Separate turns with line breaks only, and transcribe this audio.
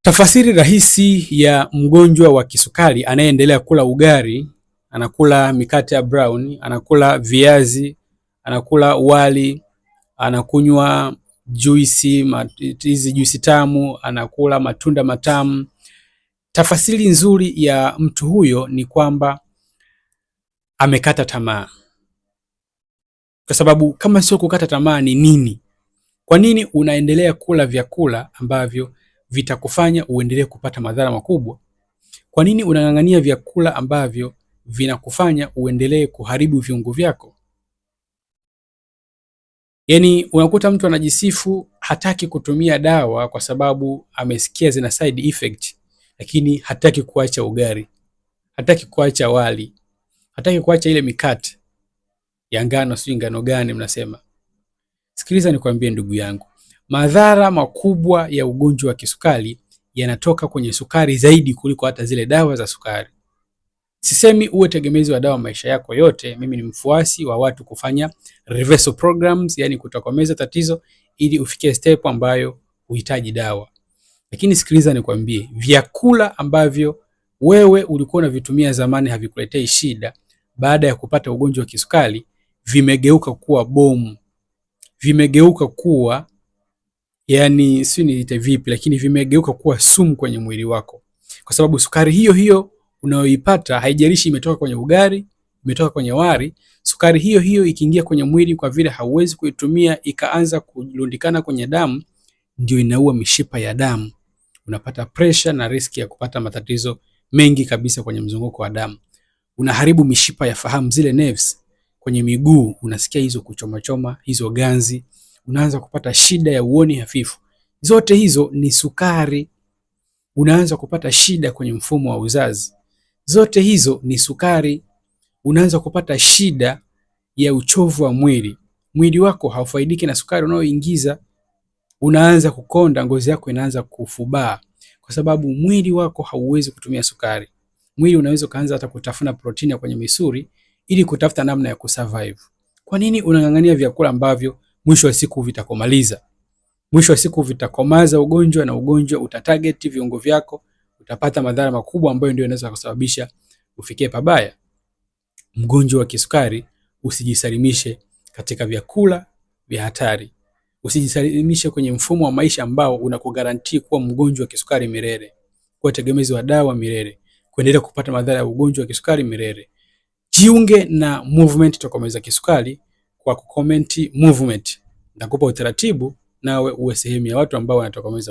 Tafasiri rahisi ya mgonjwa wa kisukari anayeendelea kula ugali, anakula mikate ya brown, anakula viazi, anakula wali, anakunywa hizi juisi tamu, anakula matunda matamu. Tafasiri nzuri ya mtu huyo ni kwamba amekata tamaa. Kwa sababu kama sio kukata tamaa ni nini? Kwa nini unaendelea kula vyakula ambavyo vitakufanya uendelee kupata madhara makubwa? Kwa nini unang'ang'ania vyakula ambavyo vinakufanya uendelee kuharibu viungo vyako? Yaani unakuta mtu anajisifu hataki kutumia dawa kwa sababu amesikia zina side effect, lakini hataki kuacha ugali, hataki kuacha wali, hataki kuacha ile mikate ya ngano, sio ngano gani mnasema. Sikiliza nikwambie ndugu yangu, madhara makubwa ya ugonjwa wa kisukari yanatoka kwenye sukari zaidi kuliko hata zile dawa za sukari. Sisemi uwe tegemezi wa dawa maisha yako yote. Mimi ni mfuasi wa watu kufanya reversal programs, yani kutokomeza tatizo ili ufikie step ambayo uhitaji dawa. Lakini sikiliza nikwambie, vyakula ambavyo wewe ulikuwa unavitumia zamani havikuletei shida, baada ya kupata ugonjwa wa kisukari vimegeuka kuwa bomu. Vimegeuka kuwa, yani si niite vipi, lakini vimegeuka kuwa sumu kwenye mwili wako. Kwa sababu sukari hiyo hiyo unayoipata, haijalishi imetoka kwenye ugali, imetoka kwenye wali, sukari hiyo hiyo ikiingia kwenye mwili, kwa vile hauwezi kuitumia, ikaanza kurundikana kwenye damu, ndio inaua mishipa ya damu. Unapata pressure na riski ya kupata matatizo mengi kabisa kwenye mzunguko wa damu. Unaharibu mishipa ya fahamu, zile nerves kwenye miguu, unasikia hizo kuchoma hizo ganzi, unaanza kupata shida ya uoni hafifu. Zote hizo ni sukari. Unaanza kupata shida kwenye mfumo wa uzazi. Zote hizo ni sukari. Unaanza kupata shida ya uchovu wa mwili. Mwili wako haufaidiki na sukari unayoingiza. Unaanza kukonda, ngozi yako inaanza kufubaa kwa sababu mwili wako hauwezi kutumia sukari. Mwili unaweza kaanza hata kutafuna protini kwenye misuli ili kutafuta namna ya kusurvive. Kwa nini unang'ang'ania vyakula ambavyo mwisho wa siku vitakomaliza? Mwisho wa siku vitakomaza ugonjwa, na ugonjwa utatarget viungo vyako, utapata madhara makubwa ambayo ndio yanaweza kusababisha ufikie pabaya. Mgonjwa wa kisukari, usijisalimishe katika vyakula vya hatari. Usijisalimishe kwenye mfumo wa maisha ambao unakugarantii kuwa mgonjwa wa kisukari milele, kuwa tegemezi wa dawa milele, kuendelea kupata madhara ya ugonjwa wa kisukari milele. Jiunge na movement Tokomeza Kisukari kwa kukomenti movement. Nakupa utaratibu nawe uwe sehemu ya watu ambao wanatokomeza